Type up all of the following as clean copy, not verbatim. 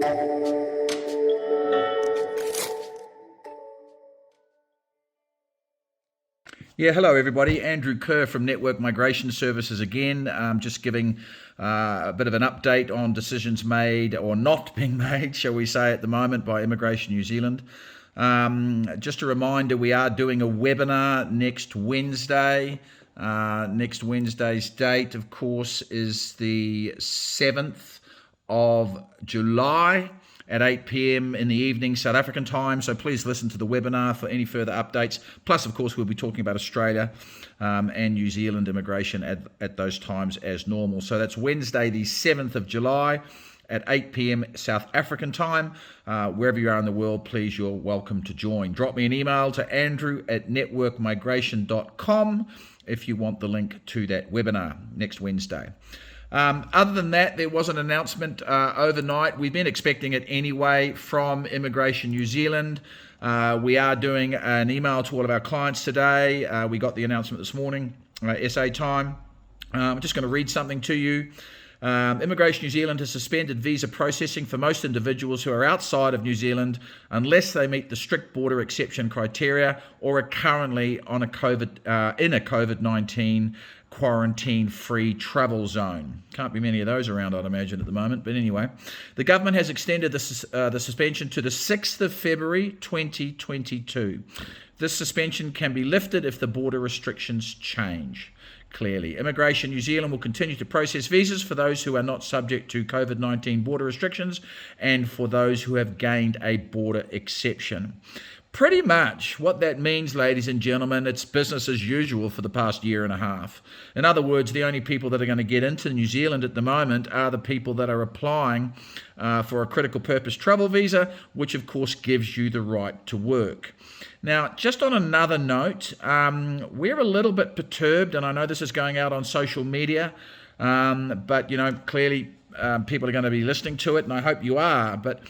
Yeah, hello everybody. Andrew Kerr from Network Migration Services again. Just giving a bit of an update on decisions made or not being made, shall we say, at the moment by Immigration New Zealand. Just a reminder, we are doing a webinar next Wednesday. Next Wednesday's date, of course, is the 7th of July at 8 p.m. in the evening, South African time. So please listen to the webinar for any further updates. Plus, of course, we'll be talking about Australia and New Zealand immigration at those times as normal. So that's Wednesday, the 7th of July at 8 p.m. South African time. Wherever you are in the world, please, you're welcome to join. Drop me an email to andrew@networkmigration.com if you want the link to that webinar next Wednesday. Other than that, there was an announcement overnight. We've been expecting it anyway from Immigration New Zealand. We are doing an email to all of our clients today. We got the announcement this morning, SA time. I'm just going to read something to you. Immigration New Zealand has suspended visa processing for most individuals who are outside of New Zealand unless they meet the strict border exception criteria or are currently on in a COVID-19 quarantine-free travel zone. Can't be many of those around, I'd imagine, at the moment. But anyway, the government has extended the suspension to the 6th of February 2022. This suspension can be lifted if the border restrictions change. Clearly, Immigration New Zealand will continue to process visas for those who are not subject to COVID-19 border restrictions and for those who have gained a border exception. Pretty much what that means, ladies and gentlemen, it's business as usual for the past year and a half. In other words, the only people that are going to get into New Zealand at the moment are the people that are applying for a critical purpose travel visa, which of course gives you the right to work. Now, just on another note, we're a little bit perturbed, and I know this is going out on social media, but clearly people are going to be listening to it, and I hope you are, but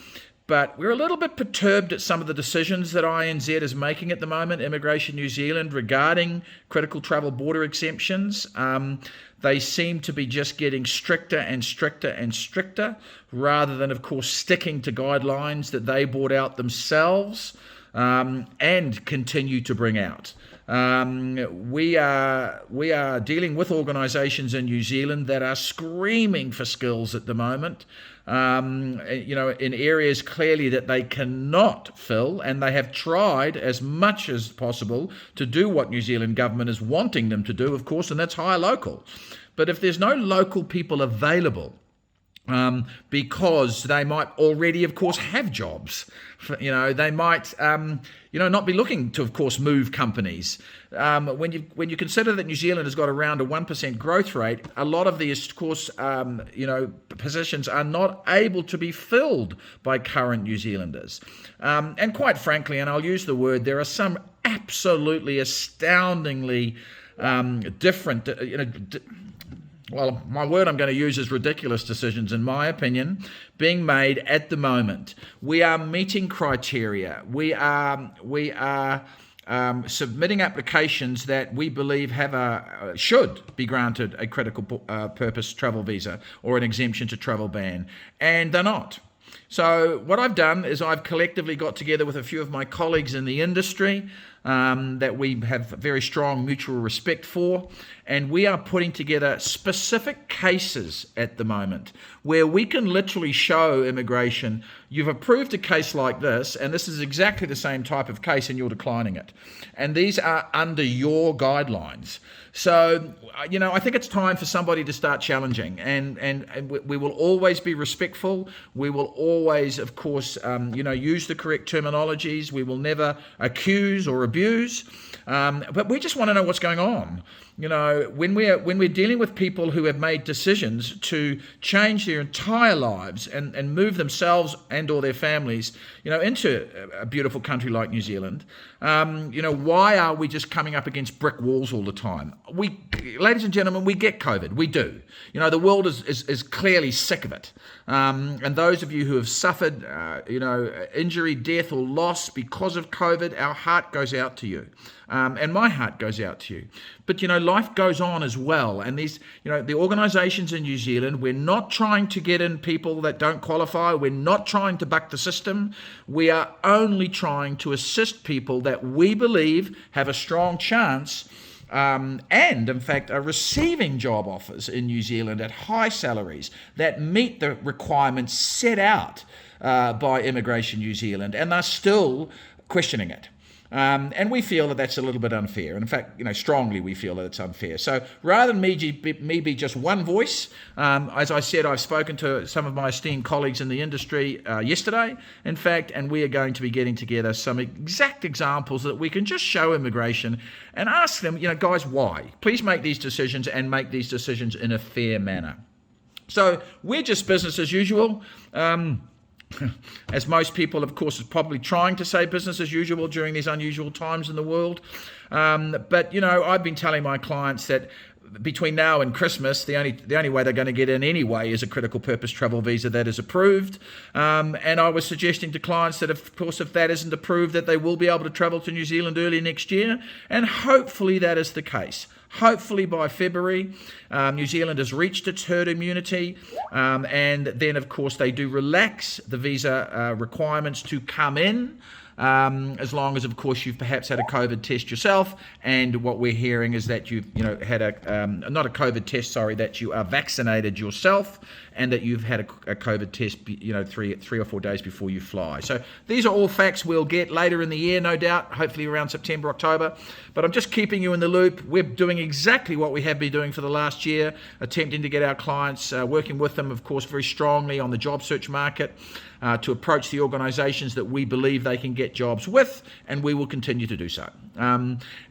we're a little bit perturbed at some of the decisions that INZ is making at the moment, Immigration New Zealand, regarding critical travel border exemptions. They seem to be just getting stricter and stricter and stricter, rather than, of course, sticking to guidelines that they brought out themselves and continue to bring out. We are dealing with organisations in New Zealand that are screaming for skills at the moment, in areas clearly that they cannot fill, and they have tried as much as possible to do what New Zealand government is wanting them to do, of course, and that's hire local. But if there's no local people available, because they might already, of course, have jobs. They might, not be looking to, of course, move companies. When you consider that New Zealand has got around a 1% growth rate, a lot of these, of course, positions are not able to be filled by current New Zealanders. And quite frankly, and I'll use the word, there are some absolutely astoundingly different, well, my word I'm going to use is ridiculous decisions, in my opinion, being made at the moment. We are meeting criteria. We are submitting applications that we believe should be granted a critical purpose travel visa or an exemption to travel ban, and they're not. So what I've done is I've collectively got together with a few of my colleagues in the industry that we have very strong mutual respect for, and we are putting together specific cases at the moment where we can literally show immigration, you've approved a case like this, and this is exactly the same type of case, and you're declining it. And these are under your guidelines. So, I think it's time for somebody to start challenging, and we will always be respectful. We will always, of course, use the correct terminologies. We will never accuse or abuse, but we just want to know what's going on. When we're dealing with people who have made decisions to change their entire lives and move themselves and or their families, into a beautiful country like New Zealand, why are we just coming up against brick walls all the time? Ladies and gentlemen, we get COVID. We do. The world is clearly sick of it. And those of you who have suffered, injury, death, or loss because of COVID, our heart goes out to you. And my heart goes out to you. But, life goes on as well. And these, the organisations in New Zealand, we're not trying to get in people that don't qualify. We're not trying to buck the system. We are only trying to assist people that we believe have a strong chance and in fact are receiving job offers in New Zealand at high salaries that meet the requirements set out by Immigration New Zealand, and they're still questioning it. And we feel that that's a little bit unfair. And in fact, strongly we feel that it's unfair. So rather than me be just one voice, as I said, I've spoken to some of my esteemed colleagues in the industry yesterday, in fact, and we are going to be getting together some exact examples that we can just show immigration and ask them, guys, why? Please make these decisions and make these decisions in a fair manner. So we're just business as usual. As most people, of course, is probably trying to say business as usual during these unusual times in the world. But I've been telling my clients that between now and Christmas, the only way they're going to get in anyway is a critical purpose travel visa that is approved. And I was suggesting to clients that, of course, if that isn't approved, that they will be able to travel to New Zealand early next year. And hopefully that is the case. Hopefully by February, New Zealand has reached its herd immunity, and then, of course, they do relax the visa requirements to come in, as long as, of course, you've perhaps had a COVID test yourself. And what we're hearing is that you've had not a COVID test, that you are vaccinated yourself, and that you've had a COVID test, 3 or 4 days before you fly. So these are all facts we'll get later in the year, no doubt, hopefully around September, October. But I'm just keeping you in the loop. We're doing exactly what we have been doing for the last year, attempting to get our clients, working with them, of course, very strongly on the job search market, to approach the organisations that we believe they can get jobs with, and we will continue to do so.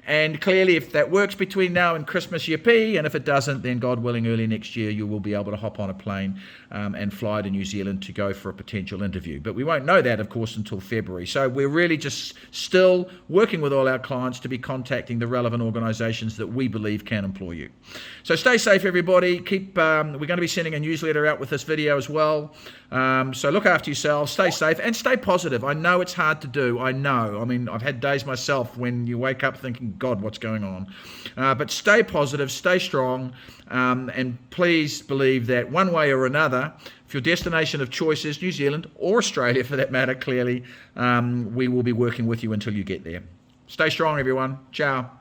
And clearly, if that works between now and Christmas, yippee, and if it doesn't, then God willing, early next year, you will be able to hop on a plane and fly to New Zealand to go for a potential interview. But we won't know that, of course, until February. So we're really just still working with all our clients to be contacting the relevant organisations that we believe can employ you. So stay safe, everybody. We're going to be sending a newsletter out with this video as well. So look after yourselves, stay safe, and stay positive. I know it's hard to do. I know. I mean, I've had days myself when you wake up thinking, God, what's going on? But stay positive, stay strong, and please believe that one way or another, if your destination of choice is New Zealand or Australia for that matter, clearly, we will be working with you until you get there. Stay strong, everyone. Ciao.